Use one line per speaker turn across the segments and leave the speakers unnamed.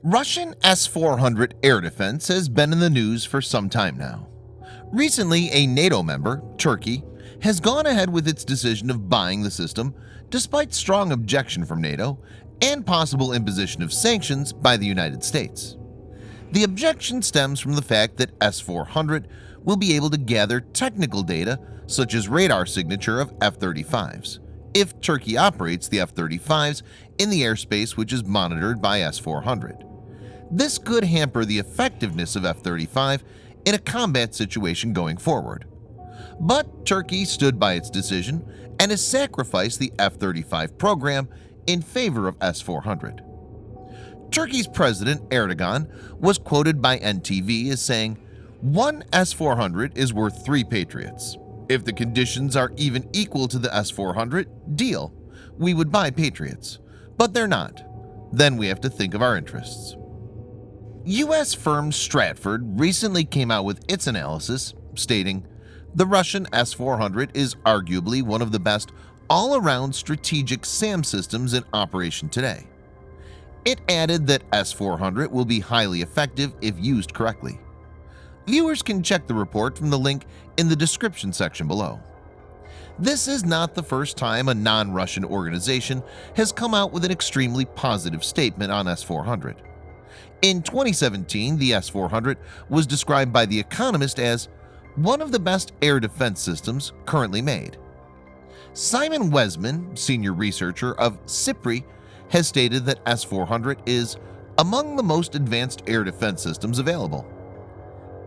Russian S-400 air defense has been in the news for some time now. Recently, a NATO member, Turkey, has gone ahead with its decision of buying the system despite strong objection from NATO and possible imposition of sanctions by the United States. The objection stems from the fact that S-400 will be able to gather technical data such as radar signature of F-35s if Turkey operates the F-35s in the airspace which is monitored by S-400. This could hamper the effectiveness of F-35 in a combat situation going forward. But Turkey stood by its decision and has sacrificed the F-35 program in favor of S-400. Turkey's President Erdogan was quoted by NTV as saying, "One S-400 is worth 3 Patriots. If the conditions are even equal to the S-400, deal. We would buy Patriots. But they're not. Then we have to think of our interests." U.S. firm Stratford recently came out with its analysis, stating, "The Russian S-400 is arguably one of the best all-around strategic SAM systems in operation today." It added that S-400 will be highly effective if used correctly. Viewers can check the report from the link in the description section below. This is not the first time a non-Russian organization has come out with an extremely positive statement on S-400. In 2017, the S-400 was described by The Economist as one of the best air defense systems currently made. Simon Wesman, senior researcher of SIPRI, has stated that S-400 is among the most advanced air defense systems available.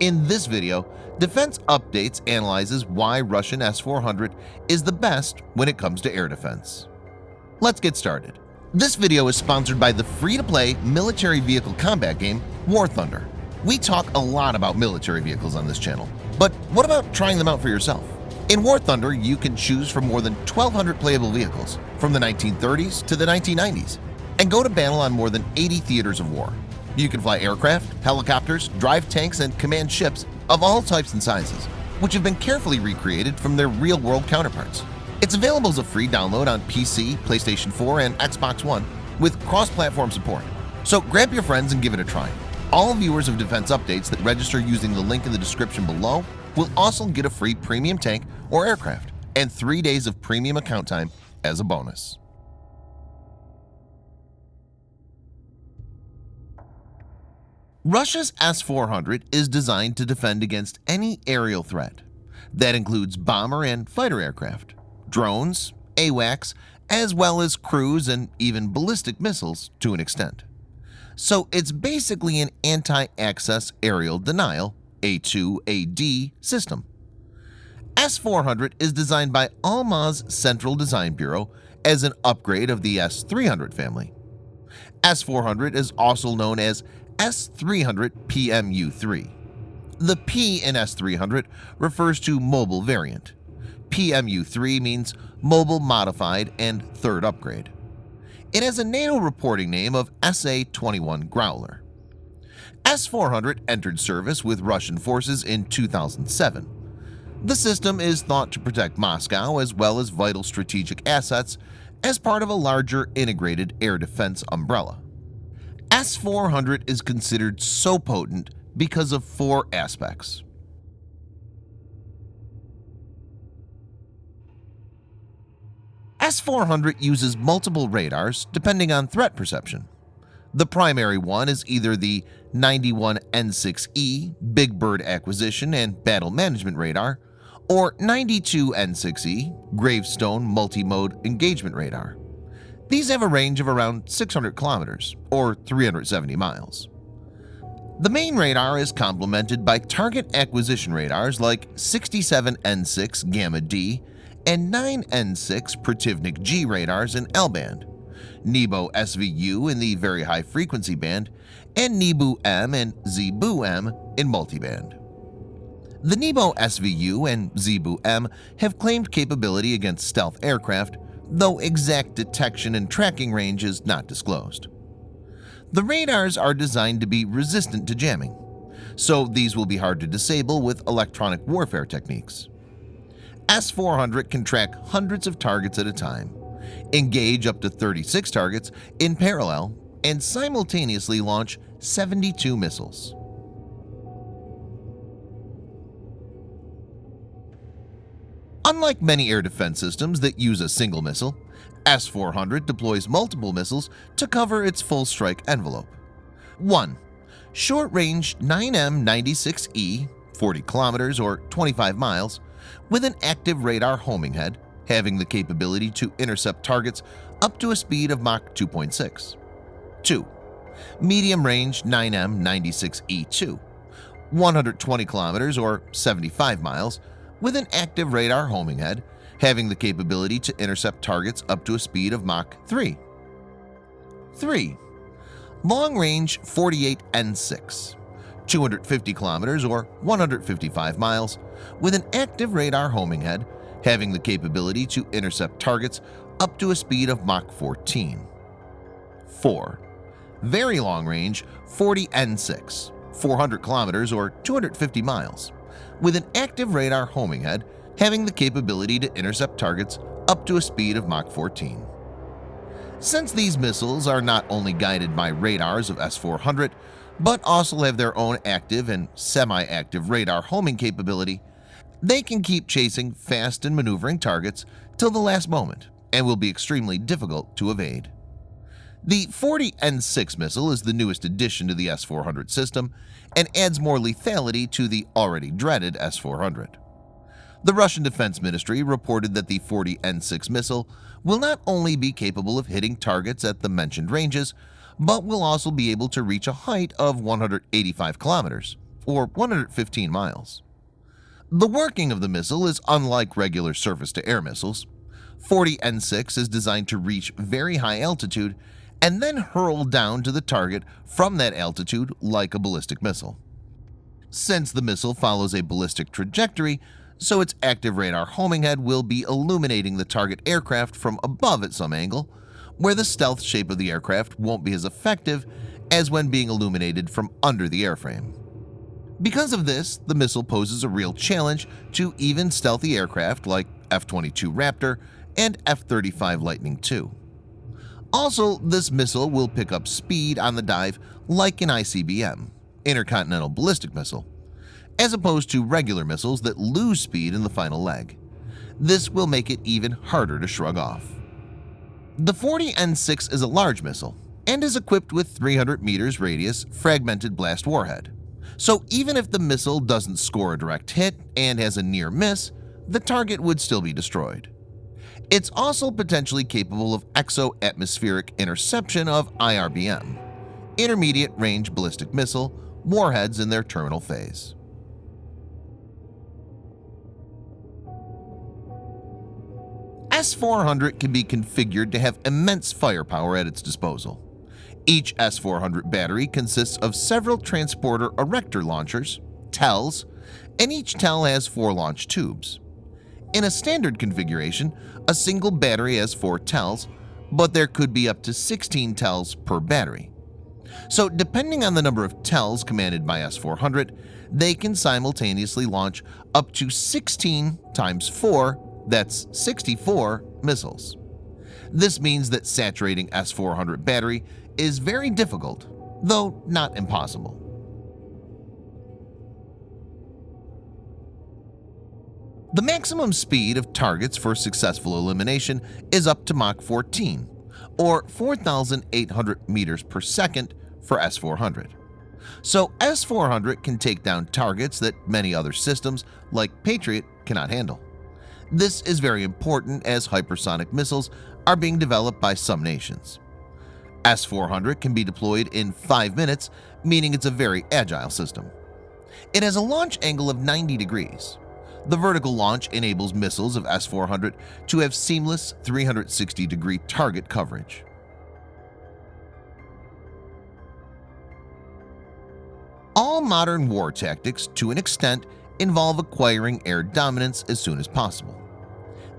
In this video, Defense Updates analyzes why Russian S-400 is the best when it comes to air defense. Let's get started. This video is sponsored by the free-to-play military vehicle combat game War Thunder. We talk a lot about military vehicles on this channel, but what about trying them out for yourself? In War Thunder, you can choose from more than 1,200 playable vehicles from the 1930s to the 1990s and go to battle on more than 80 theaters of war. You can fly aircraft, helicopters, drive tanks, and command ships of all types and sizes, which have been carefully recreated from their real-world counterparts. It's available as a free download on PC, PlayStation 4, and Xbox One with cross-platform support. So grab your friends and give it a try. All viewers of Defense Updates that register using the link in the description below will also get a free premium tank or aircraft and 3 days of premium account time as a bonus. Russia's S-400 is designed to defend against any aerial threat. That includes bomber and fighter aircraft, drones, AWACS, as well as cruise and even ballistic missiles to an extent. So it's basically an anti-access aerial denial A2AD system. S-400 is designed by Almaz Central Design Bureau as an upgrade of the S-300 family. S-400 is also known as S-300 PMU-3. The P in S-300 refers to mobile variant. PMU-3 means mobile modified and third upgrade. It has a NATO reporting name of SA-21 Growler. S-400 entered service with Russian forces in 2007. The system is thought to protect Moscow as well as vital strategic assets as part of a larger integrated air defense umbrella. S-400 is considered so potent because of 4 aspects. S-400 uses multiple radars depending on threat perception. The primary one is either the 91N6E Big Bird Acquisition and Battle Management Radar or 92N6E Gravestone Multi-Mode Engagement Radar. These have a range of around 600 kilometers or 370 miles. The main radar is complemented by target acquisition radars like 67N6 Gamma D and 9N6 Protivnik G radars in L-band, Nebo SVU in the very high frequency band, and Nebo M and Zebu M in multiband. The Nebo SVU and Zebu M have claimed capability against stealth aircraft, though exact detection and tracking range is not disclosed. The radars are designed to be resistant to jamming, so these will be hard to disable with electronic warfare techniques. S-400 can track hundreds of targets at a time, engage up to 36 targets in parallel, and simultaneously launch 72 missiles. Unlike many air defense systems that use a single missile, S-400 deploys multiple missiles to cover its full strike envelope. 1. Short-range 9M96E, 40 kilometers or 25 miles, with an active radar homing head, having the capability to intercept targets up to a speed of Mach 2.6. 2. Medium-range 9M96E2, 120 kilometers or 75 miles, with an active radar homing head, having the capability to intercept targets up to a speed of Mach 3. 3. Long-range 48N6, 250 kilometers or 155 miles, with an active radar homing head, having the capability to intercept targets up to a speed of Mach 14. 4. Very long-range 40N6, 400 kilometers or 250 miles, with an active radar homing head, having the capability to intercept targets up to a speed of Mach 14. Since these missiles are not only guided by radars of S-400, but also have their own active and semi-active radar homing capability, they can keep chasing fast and maneuvering targets till the last moment and will be extremely difficult to evade. The 40N6 missile is the newest addition to the S-400 system and adds more lethality to the already dreaded S-400. The Russian Defense Ministry reported that the 40N6 missile will not only be capable of hitting targets at the mentioned ranges, but will also be able to reach a height of 185 kilometers, or 115 miles. The working of the missile is unlike regular surface-to-air missiles. 40N6 is designed to reach very high altitude and then hurl down to the target from that altitude like a ballistic missile. Since the missile follows a ballistic trajectory, so its active radar homing head will be illuminating the target aircraft from above at some angle, where the stealth shape of the aircraft won't be as effective as when being illuminated from under the airframe. Because of this, the missile poses a real challenge to even stealthy aircraft like F-22 Raptor and F-35 Lightning II. Also, this missile will pick up speed on the dive like an ICBM, Intercontinental Ballistic Missile, as opposed to regular missiles that lose speed in the final leg. This will make it even harder to shrug off. The 40N6 is a large missile and is equipped with 300 meters radius fragmented blast warhead. So even if the missile doesn't score a direct hit and has a near miss, the target would still be destroyed. It's also potentially capable of exo-atmospheric interception of IRBM, Intermediate Range Ballistic Missile, warheads in their terminal phase. S-400 can be configured to have immense firepower at its disposal. Each S-400 battery consists of several transporter erector launchers, TELs, and each TEL has 4 launch tubes. In a standard configuration, a single battery has 4 TELs, but there could be up to 16 TELs per battery. So depending on the number of TELs commanded by S-400, they can simultaneously launch up to 16 times 4, that's 64 missiles. This means that saturating S-400 battery is very difficult, though not impossible. The maximum speed of targets for successful elimination is up to Mach 14, or 4,800 meters per second for S-400. So S-400 can take down targets that many other systems, like Patriot, cannot handle. This is very important as hypersonic missiles are being developed by some nations. S-400 can be deployed in 5 minutes, meaning it's a very agile system. It has a launch angle of 90 degrees. The vertical launch enables missiles of S-400 to have seamless 360-degree target coverage. All modern war tactics, to an extent, involve acquiring air dominance as soon as possible.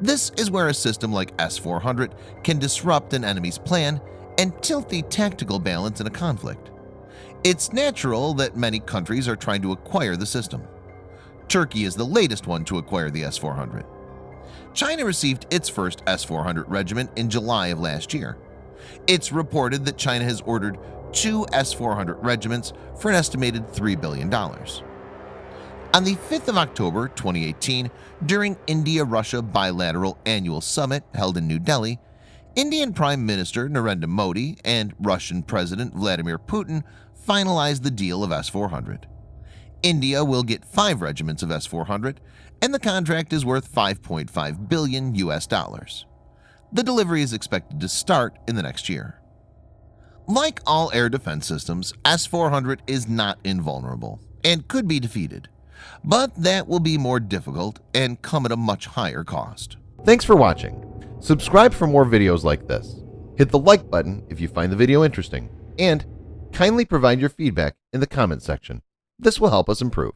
This is where a system like S-400 can disrupt an enemy's plan and tilt the tactical balance in a conflict. It's natural that many countries are trying to acquire the system. Turkey is the latest one to acquire the S-400. China received its first S-400 regiment in July of last year. It's reported that China has ordered 2 S-400 regiments for an estimated $3 billion. On the 5th of October 2018, during India-Russia bilateral annual summit held in New Delhi, Indian Prime Minister Narendra Modi and Russian President Vladimir Putin finalized the deal of S-400. India will get 5 regiments of S-400, and the contract is worth $5.5 billion. The delivery is expected to start in the next year. Like all air defense systems, S-400 is not invulnerable and could be defeated, but that will be more difficult and come at a much higher cost.
Thanks for watching. Subscribe for more videos like this. Hit the like button if you find the video interesting, and kindly provide your feedback in the comment section. This will help us improve.